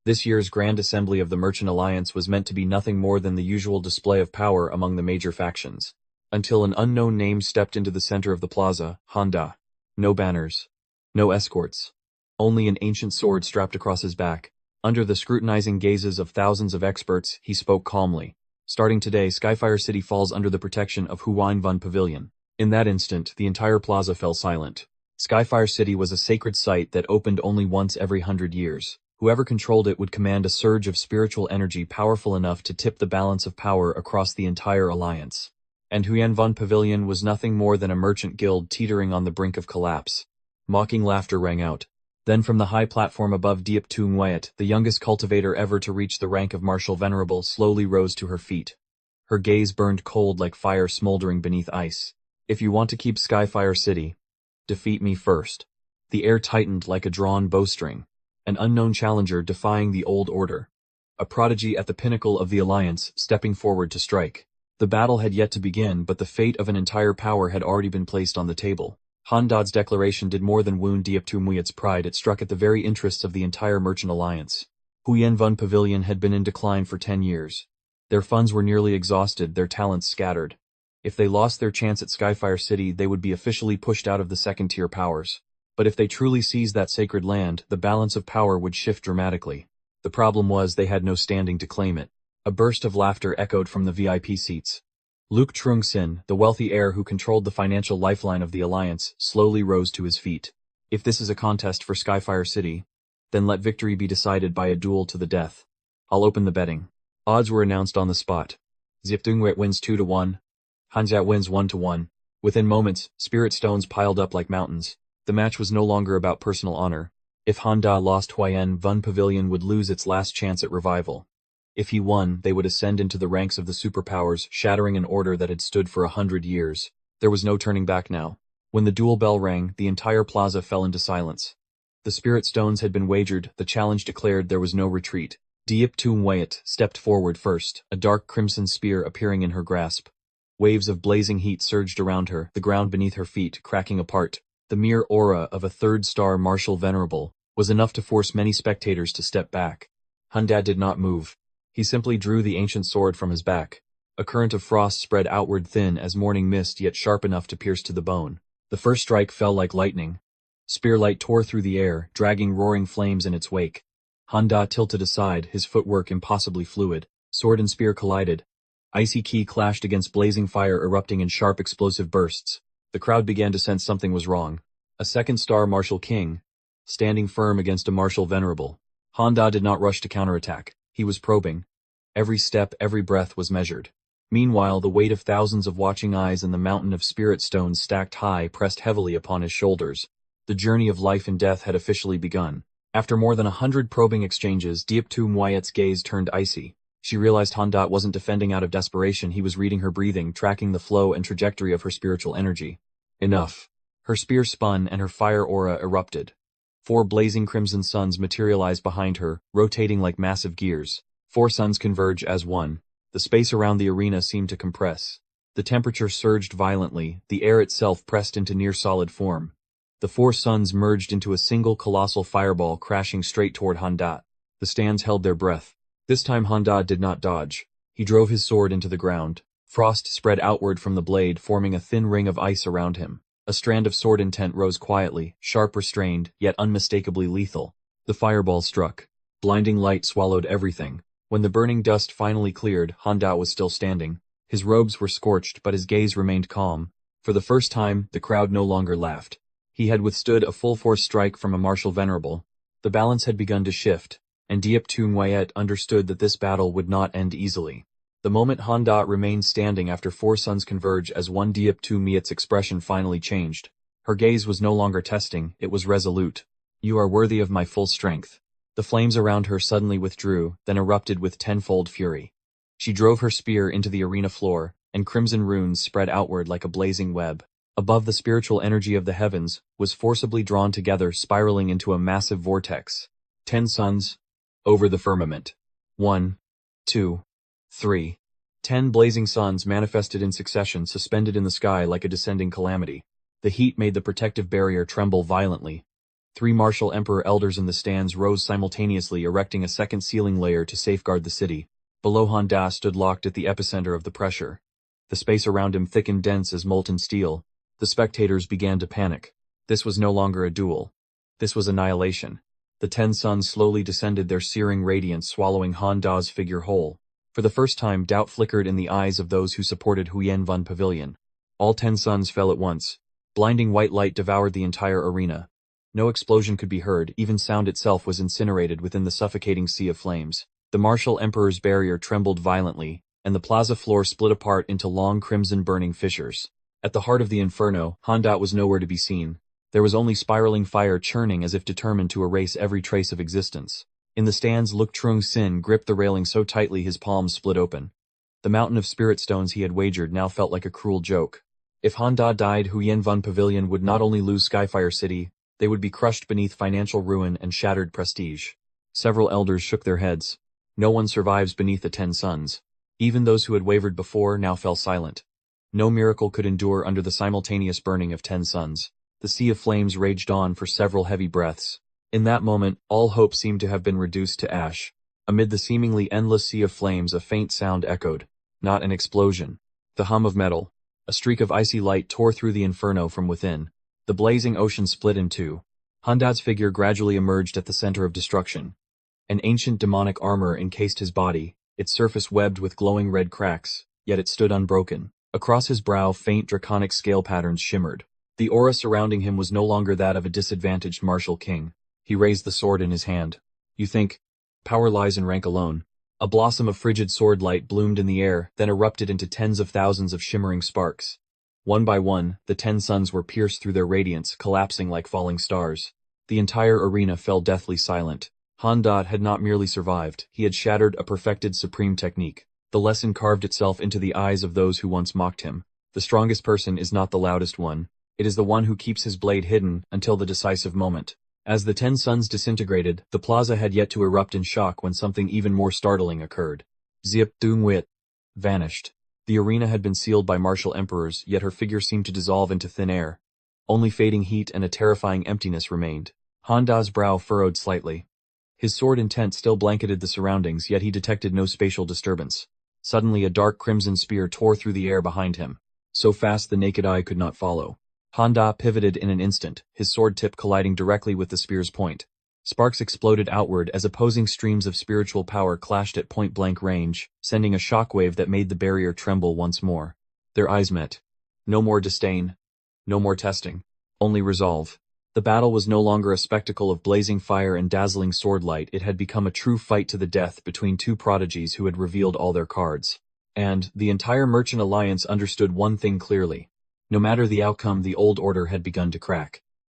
This year's Grand Assembly of the Merchant Alliance was meant to be nothing more than the usual display of power among the major factions. Until an unknown name stepped into the center of the plaza, Honda. No banners. No escorts. Only an ancient sword strapped across his back. Under the scrutinizing gazes of thousands of experts, he spoke calmly. Starting today, Skyfire City falls under the protection of Huan Van Pavilion. In that instant, the entire plaza fell silent. Skyfire City was a sacred site that opened only once every 100 years. Whoever controlled it would command a surge of spiritual energy powerful enough to tip the balance of power across the entire alliance. And Huan Van Pavilion was nothing more than a merchant guild teetering on the brink of collapse. Mocking laughter rang out. Then from the high platform above Diep Tu Nguyet, the youngest cultivator ever to reach the rank of Martial Venerable slowly rose to her feet. Her gaze burned cold like fire smoldering beneath ice. If you want to keep Skyfire City, defeat me first. The air tightened like a drawn bowstring. An unknown challenger defying the old order. A prodigy at the pinnacle of the alliance stepping forward to strike. The battle had yet to begin, but the fate of an entire power had already been placed on the table. Han Dod's declaration did more than wound Diep Tu Nguyet's pride, it struck at the very interests of the entire merchant alliance. Huan Van Pavilion had been in decline for 10 years. Their funds were nearly exhausted, their talents scattered. If they lost their chance at Skyfire City, they would be officially pushed out of the second-tier powers. But if they truly seized that sacred land, the balance of power would shift dramatically. The problem was they had no standing to claim it. A burst of laughter echoed from the VIP seats. Luke Trung Sin, the wealthy heir who controlled the financial lifeline of the alliance, slowly rose to his feet. If this is a contest for Skyfire City, then let victory be decided by a duel to the death. I'll open the betting. Odds were announced on the spot. Diep Tu Nguyet wins 2-1. Hanjat wins 1-1. Within moments, spirit stones piled up like mountains. The match was no longer about personal honor. If Honda lost, Huan Van Pavilion would lose its last chance at revival. If he won, they would ascend into the ranks of the superpowers, shattering an order that had stood for 100 years. There was no turning back now. When the duel bell rang, the entire plaza fell into silence. The spirit stones had been wagered, the challenge declared, there was no retreat. Diep Tu Nguyet stepped forward first, a dark crimson spear appearing in her grasp. Waves of blazing heat surged around her, the ground beneath her feet cracking apart. The mere aura of a third-star Martial Venerable was enough to force many spectators to step back. Hundad did not move. He simply drew the ancient sword from his back. A current of frost spread outward, thin as morning mist yet sharp enough to pierce to the bone. The first strike fell like lightning. Spearlight tore through the air, dragging roaring flames in its wake. Honda tilted aside, his footwork impossibly fluid. Sword and spear collided. Icy ki clashed against blazing fire, erupting in sharp explosive bursts. The crowd began to sense something was wrong. A second-star Martial King, standing firm against a Martial Venerable. Honda did not rush to counterattack. He was probing. Every step, every breath was measured. Meanwhile, the weight of thousands of watching eyes and the mountain of spirit stones stacked high pressed heavily upon his shoulders. The journey of life and death had officially begun. After more than 100 probing exchanges, Diep Tu Nguyet's gaze turned icy. She realized Honda wasn't defending out of desperation, he was reading her breathing, tracking the flow and trajectory of her spiritual energy. Enough. Her spear spun and her fire aura erupted. 4 blazing crimson suns materialized behind her, rotating like massive gears. 4 suns converge as one. The space around the arena seemed to compress. The temperature surged violently, the air itself pressed into near-solid form. The 4 suns merged into a single colossal fireball crashing straight toward Honda. The stands held their breath. This time Honda did not dodge. He drove his sword into the ground. Frost spread outward from the blade, forming a thin ring of ice around him. A strand of sword intent rose quietly, sharp, restrained, yet unmistakably lethal. The fireball struck. Blinding light swallowed everything. When the burning dust finally cleared, Honda was still standing. His robes were scorched, but his gaze remained calm. For the first time, the crowd no longer laughed. He had withstood a full-force strike from a Martial Venerable. The balance had begun to shift, and Diep Tu Nguyet understood that this battle would not end easily. The moment Honda remained standing after 4 suns converge as one, Diep Tu Nguyet's expression finally changed. Her gaze was no longer testing, it was resolute. You are worthy of my full strength. The flames around her suddenly withdrew, then erupted with tenfold fury. She drove her spear into the arena floor, and crimson runes spread outward like a blazing web. Above, the spiritual energy of the heavens was forcibly drawn together, spiraling into a massive vortex. 10 suns over the firmament. 1, 2, 3. 10 blazing suns manifested in succession, suspended in the sky like a descending calamity. The heat made the protective barrier tremble violently. 3 martial emperor elders in the stands rose simultaneously, erecting a second ceiling layer to safeguard the city. Below, Honda stood locked at the epicenter of the pressure. The space around him thick and dense as molten steel. The spectators began to panic. This was no longer a duel. This was annihilation. The 10 suns slowly descended, their searing radiance swallowing Honda's figure whole. For the first time, doubt flickered in the eyes of those who supported Huyen Van Pavilion. All 10 suns fell at once. Blinding white light devoured the entire arena. No explosion could be heard, even sound itself was incinerated within the suffocating sea of flames. The martial emperor's barrier trembled violently, and the plaza floor split apart into long crimson burning fissures. At the heart of the inferno, Honda was nowhere to be seen. There was only spiraling fire churning as if determined to erase every trace of existence. In the stands, Luk Trung Sin gripped the railing so tightly his palms split open. The mountain of spirit stones he had wagered now felt like a cruel joke. If Honda died, Huyen Van Pavilion would not only lose Skyfire City, they would be crushed beneath financial ruin and shattered prestige. Several elders shook their heads. No one survives beneath the 10 suns. Even those who had wavered before now fell silent. No miracle could endure under the simultaneous burning of 10 suns. The sea of flames raged on for several heavy breaths. In that moment, all hope seemed to have been reduced to ash. Amid the seemingly endless sea of flames, a faint sound echoed. Not an explosion. The hum of metal. A streak of icy light tore through the inferno from within. The blazing ocean split in two. Honda's figure gradually emerged at the center of destruction. An ancient demonic armor encased his body, its surface webbed with glowing red cracks, yet it stood unbroken. Across his brow, faint draconic scale patterns shimmered. The aura surrounding him was no longer that of a disadvantaged martial king. He raised the sword in his hand. You think power lies in rank alone? A blossom of frigid sword light bloomed in the air, then erupted into tens of thousands of shimmering sparks. One by one, the 10 suns were pierced through their radiance, collapsing like falling stars. The entire arena fell deathly silent. Honda had not merely survived, he had shattered a perfected supreme technique. The lesson carved itself into the eyes of those who once mocked him. The strongest person is not the loudest one. It is the one who keeps his blade hidden until the decisive moment. As the 10 suns disintegrated, the plaza had yet to erupt in shock when something even more startling occurred. Zip Dung Wit vanished. The arena had been sealed by martial emperors, yet her figure seemed to dissolve into thin air. Only fading heat and a terrifying emptiness remained. Honda's brow furrowed slightly. His sword intent still blanketed the surroundings, yet he detected no spatial disturbance. Suddenly a dark crimson spear tore through the air behind him. So fast the naked eye could not follow. Honda pivoted in an instant, his sword tip colliding directly with the spear's point. Sparks exploded outward as opposing streams of spiritual power clashed at point-blank range, sending a shockwave that made the barrier tremble once more. Their eyes met. No more disdain. No more testing. Only resolve. The battle was no longer a spectacle of blazing fire and dazzling sword light, it had become a true fight to the death between two prodigies who had revealed all their cards. And the entire Merchant Alliance understood one thing clearly. No matter the outcome, the old order had begun to crack.